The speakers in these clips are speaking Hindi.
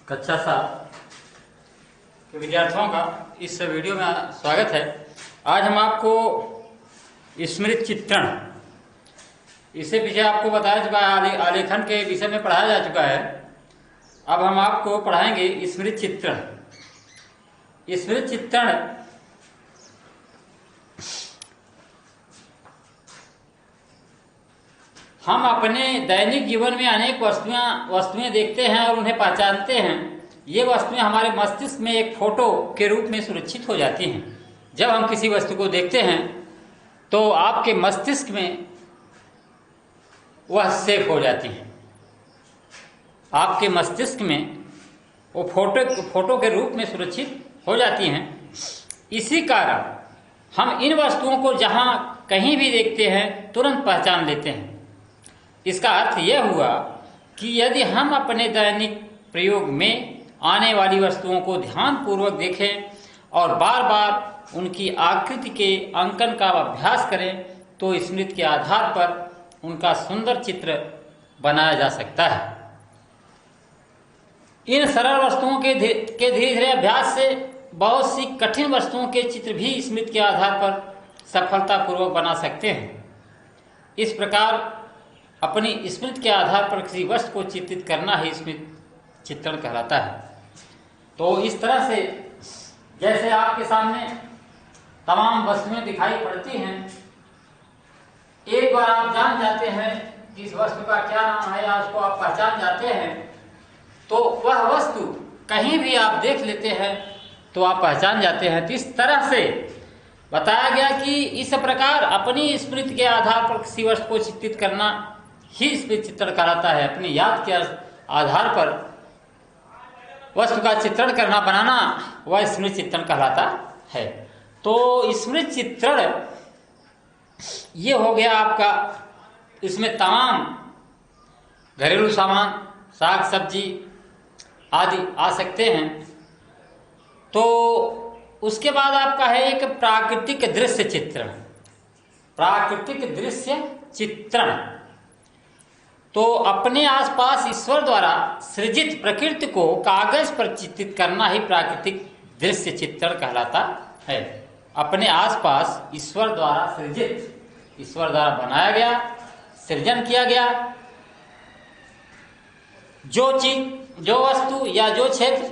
कक्षा 7 के विद्यार्थियों का इस वीडियो में स्वागत है। आज हम आपको स्मृति चित्रण, इससे पीछे आपको बताया चुका है, आलेखन के विषय में पढ़ाया जा चुका है। अब हम आपको पढ़ाएंगे स्मृति चित्रण। स्मृति चित्रण हम अपने दैनिक जीवन में अनेक वस्तुएं देखते हैं और उन्हें पहचानते हैं। ये वस्तुएं हमारे मस्तिष्क में एक फोटो के रूप में सुरक्षित हो जाती हैं। जब हम किसी वस्तु को देखते हैं तो आपके मस्तिष्क में वह सेव हो जाती हैं। आपके मस्तिष्क में वो फोटो के रूप में सुरक्षित हो जाती हैं। इसी कारण हम इन वस्तुओं को जहाँ कहीं भी देखते हैं तुरंत पहचान लेते हैं। इसका अर्थ यह हुआ कि यदि हम अपने दैनिक प्रयोग में आने वाली वस्तुओं को ध्यानपूर्वक देखें और बार बार उनकी आकृति के अंकन का अभ्यास करें तो स्मृति के आधार पर उनका सुंदर चित्र बनाया जा सकता है। इन सरल वस्तुओं के धीरे धीरे अभ्यास से बहुत सी कठिन वस्तुओं के चित्र भी स्मृति के आधार पर सफलतापूर्वक बना सकते हैं। इस प्रकार अपनी स्मृति के आधार पर किसी वस्तु को चित्रित करना ही स्मृति चित्रण कहलाता है। तो इस तरह से जैसे आपके सामने तमाम वस्तुएं दिखाई पड़ती हैं, एक बार आप जान जाते हैं कि इस वस्तु का क्या नाम है या उसको आप पहचान जाते हैं, तो वह वस्तु कहीं भी आप देख लेते हैं तो आप पहचान जाते हैं। तो इस तरह से बताया गया कि इस प्रकार अपनी स्मृति के आधार पर किसी वस्तु को चित्रित करना ही स्मृति चित्रण कहलाता है। अपनी याद के आधार पर वस्तु का चित्रण करना, बनाना, वह स्मृति चित्रण कहलाता है। तो स्मृति चित्रण ये हो गया आपका, इसमें तमाम घरेलू सामान, साग सब्जी आदि आ सकते हैं। तो उसके बाद आपका है एक प्राकृतिक दृश्य चित्रण। प्राकृतिक दृश्य चित्रण तो अपने आसपास ईश्वर द्वारा सृजित प्रकृति को कागज पर चित्रित करना ही प्राकृतिक दृश्य चित्रण कहलाता है। अपने आसपास ईश्वर द्वारा सृजित, ईश्वर द्वारा बनाया गया, सृजन किया गया जो चीज, जो वस्तु या जो क्षेत्र,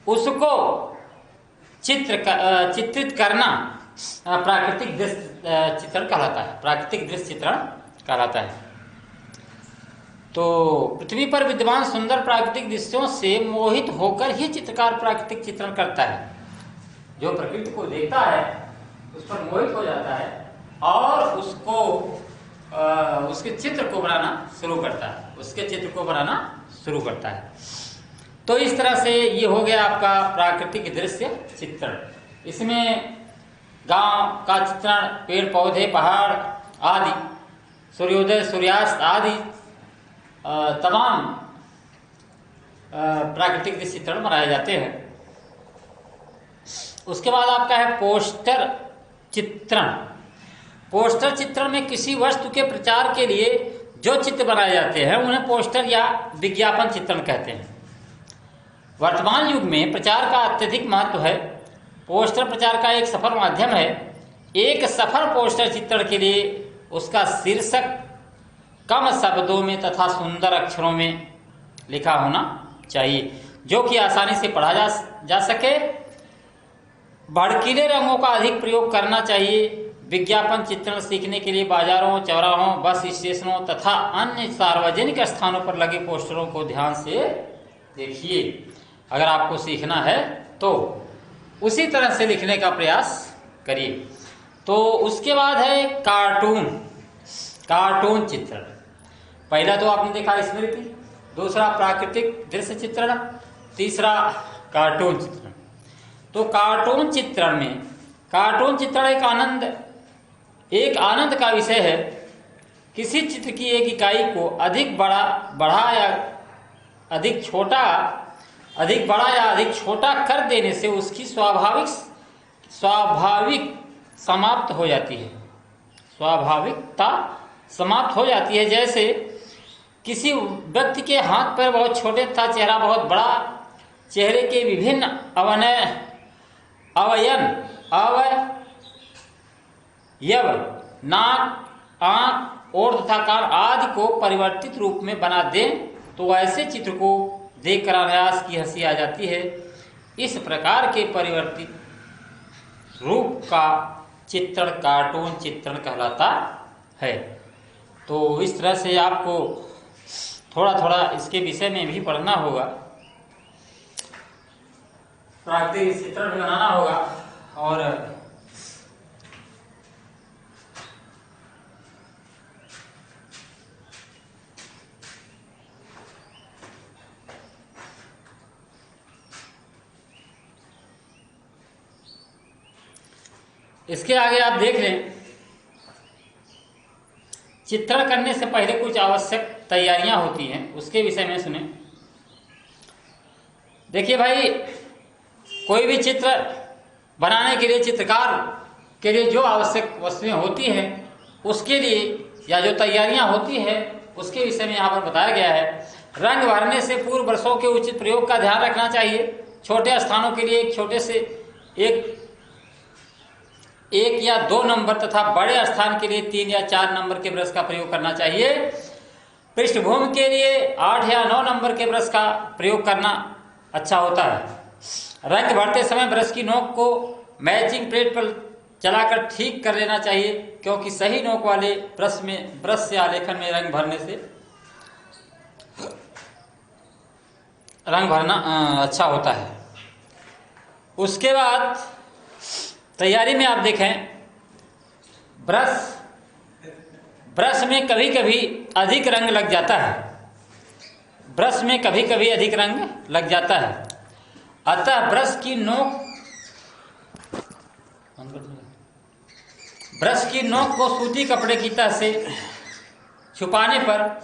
उसको चित्रित करना प्राकृतिक दृश्य चित्रण कहलाता है। प्राकृतिक दृश्य चित्रण कहलाता है। तो पृथ्वी पर विद्यमान सुंदर प्राकृतिक दृश्यों से मोहित होकर ही चित्रकार प्राकृतिक चित्रण करता है। जो प्रकृति को देखता है उस पर मोहित हो जाता है और उसको उसके चित्र को बनाना शुरू करता है, उसके चित्र को बनाना शुरू करता है। तो इस तरह से ये हो गया आपका प्राकृतिक दृश्य चित्रण। इसमें गांव का चित्रण, पेड़ पौधे, पहाड़ आदि, सूर्योदय सूर्यास्त आदि तमाम प्राकृतिक दृश्य चित्रण बनाए जाते हैं। उसके बाद आपका है पोस्टर चित्रण। पोस्टर चित्रण में किसी वस्तु के प्रचार के लिए जो चित्र बनाए जाते हैं उन्हें पोस्टर या विज्ञापन चित्रण कहते हैं। वर्तमान युग में प्रचार का अत्यधिक महत्व है। पोस्टर प्रचार का एक सफल माध्यम है। एक सफल पोस्टर चित्रण के लिए उसका शीर्षक कम शब्दों में तथा सुंदर अक्षरों में लिखा होना चाहिए, जो कि आसानी से पढ़ा जा सके। भड़कीले रंगों का अधिक प्रयोग करना चाहिए। विज्ञापन चित्रण सीखने के लिए बाजारों, चौराहों, बस स्टेशनों तथा अन्य सार्वजनिक स्थानों पर लगे पोस्टरों को ध्यान से देखिए। अगर आपको सीखना है तो उसी तरह से लिखने का प्रयास करिए। तो उसके बाद है कार्टून चित्रण। पहला तो आपने देखा स्मृति, दूसरा प्राकृतिक दृश्य चित्रण, तीसरा कार्टून चित्रण। तो कार्टून चित्रण में, कार्टून चित्रण एक आनंद का विषय है। किसी चित्र की एक इकाई को अधिक बड़ा या अधिक छोटा कर देने से उसकी स्वाभाविक समाप्त हो जाती है। स्वाभाविकता समाप्त हो जाती है। जैसे किसी व्यक्ति के हाथ पैर बहुत छोटे तथा चेहरा बहुत बड़ा, चेहरे के विभिन्न अवयव नाक, आंख, ओठ तथा कान आदि को परिवर्तित रूप में बना दें तो ऐसे चित्र को देखकर अनायास की हंसी आ जाती है। इस प्रकार के परिवर्तित रूप का चित्रण कार्टून चित्रण कहलाता है। तो इस तरह से आपको थोड़ा थोड़ा इसके विषय में भी पढ़ना होगा, प्राकृतिक चित्रण भी बनाना होगा। और इसके आगे आप देख लें, चित्रण करने से पहले कुछ आवश्यक तैयारियां होती हैं, उसके विषय में सुने। देखिए भाई, कोई भी चित्र बनाने के लिए चित्रकार के लिए जो आवश्यक वस्तुएं होती हैं उसके लिए या जो तैयारियां होती है उसके विषय में यहाँ पर बताया गया है। रंग भरने से पूर्व ब्रशों के उचित प्रयोग का ध्यान रखना चाहिए। छोटे स्थानों के लिए एक छोटे से एक या 2 नंबर तथा बड़े स्थान के लिए 3 या 4 नंबर के ब्रश का प्रयोग करना चाहिए। पृष्ठभूमि के लिए 8 या 9 नंबर के ब्रश का प्रयोग करना अच्छा होता है। रंग भरते समय ब्रश की नोक को मैचिंग प्लेट पर चलाकर ठीक कर लेना चाहिए, क्योंकि सही नोक वाले ब्रश से आलेखन में रंग भरने से रंग भरना अच्छा होता है। उसके बाद तैयारी में आप देखें, ब्रश में कभी कभी अधिक रंग लग जाता है। ब्रश में कभी कभी अधिक रंग लग जाता है, अतः ब्रश की नोक को सूती कपड़े की तह से छुपाने पर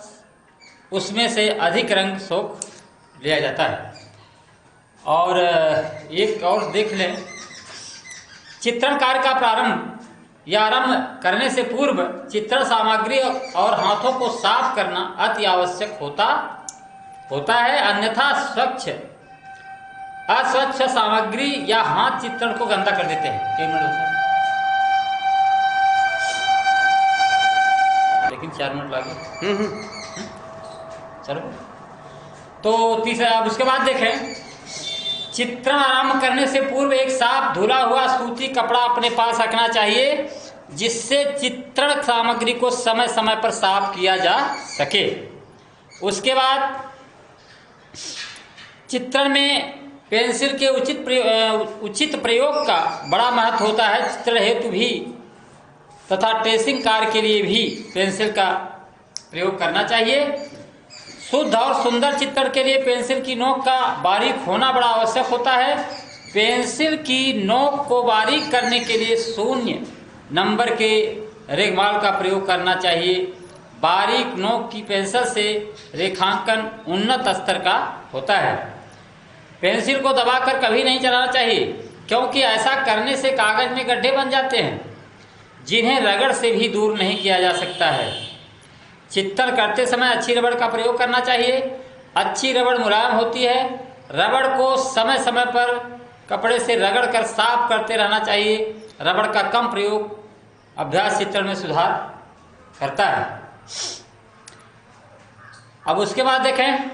उसमें से अधिक रंग सोख लिया जाता है। और एक और देख लें, चित्रण कार्य का आरंभ करने से पूर्व चित्रण सामग्री और हाथों को साफ करना अति आवश्यक होता है, अन्यथा अस्वच्छ सामग्री या हाथ चित्रण को गंदा कर देते हैं। लेकिन 4 मिनट लगे। चलो, तो तीसरा अब उसके बाद देखें, चित्रण आरंभ करने से पूर्व एक साफ धुला हुआ सूती कपड़ा अपने पास रखना चाहिए, जिससे चित्रण सामग्री को समय समय पर साफ किया जा सके। उसके बाद चित्रण में पेंसिल के उचित प्रयोग का बड़ा महत्व होता है। चित्रण हेतु भी तथा ट्रेसिंग कार्य के लिए भी पेंसिल का प्रयोग करना चाहिए। शुद्ध और सुंदर चित्रण के लिए पेंसिल की नोक का बारीक होना बड़ा आवश्यक होता है। पेंसिल की नोक को बारीक करने के लिए 0 नंबर के रेगमाल का प्रयोग करना चाहिए। बारीक नोक की पेंसिल से रेखांकन उन्नत स्तर का होता है। पेंसिल को दबाकर कभी नहीं चलाना चाहिए, क्योंकि ऐसा करने से कागज में गड्ढे बन जाते हैं, जिन्हें रगड़ से भी दूर नहीं किया जा सकता है। चित्रण करते समय अच्छी रबड़ का प्रयोग करना चाहिए। अच्छी रबड़ मुलायम होती है। रबड़ को समय समय पर कपड़े से रगड़ कर साफ करते रहना चाहिए। रबड़ का कम प्रयोग अभ्यास चित्रण में सुधार करता है। अब उसके बाद देखें,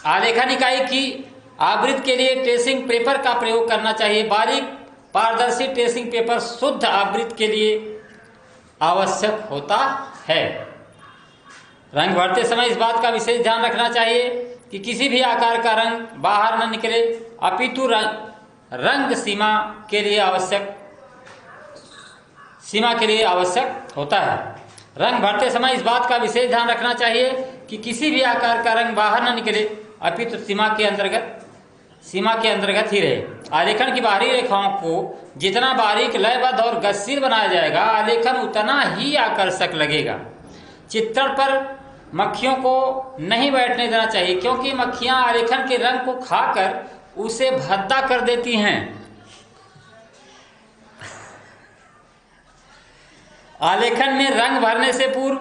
आलेखन इकाई की आवृत्ति के लिए ट्रेसिंग पेपर का प्रयोग करना चाहिए। बारीक पारदर्शी ट्रेसिंग पेपर शुद्ध आवृत्ति के लिए आवश्यक होता है। रंग भरते समय इस बात का विशेष ध्यान रखना चाहिए कि किसी भी आकार का रंग बाहर न निकले, अपितु रंग सीमा के लिए आवश्यक होता है। रंग भरते समय इस बात का विशेष ध्यान रखना चाहिए कि किसी भी आकार का रंग बाहर न निकले, अपितु सीमा के अंतर्गत ही रहे। आलेखन की बाहरी रेखाओं को जितना बारीक, लयबद्ध और गतिशील बनाया जाएगा, आलेखन उतना ही आकर्षक लगेगा। चित्रण पर मक्खियों को नहीं बैठने देना चाहिए, क्योंकि मक्खियां आलेखन के रंग को खाकर उसे भद्दा कर देती हैं। आलेखन में रंग भरने से पूर्व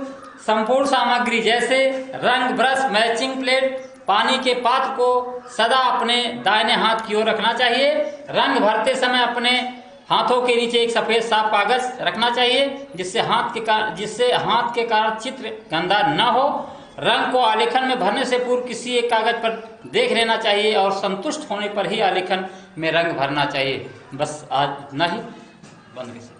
संपूर्ण सामग्री जैसे रंग, ब्रश, मैचिंग प्लेट, पानी के पात्र को सदा अपने दाहिने हाथ की ओर रखना चाहिए। रंग भरते समय अपने हाथों के नीचे एक सफेद साफ कागज रखना चाहिए जिससे हाथ के कारण चित्र गंदा न हो। रंग को आलेखन में भरने से पूर्व किसी एक कागज पर देख लेना चाहिए और संतुष्ट होने पर ही आलेखन में रंग भरना चाहिए। बस आज इतना ही, बंद।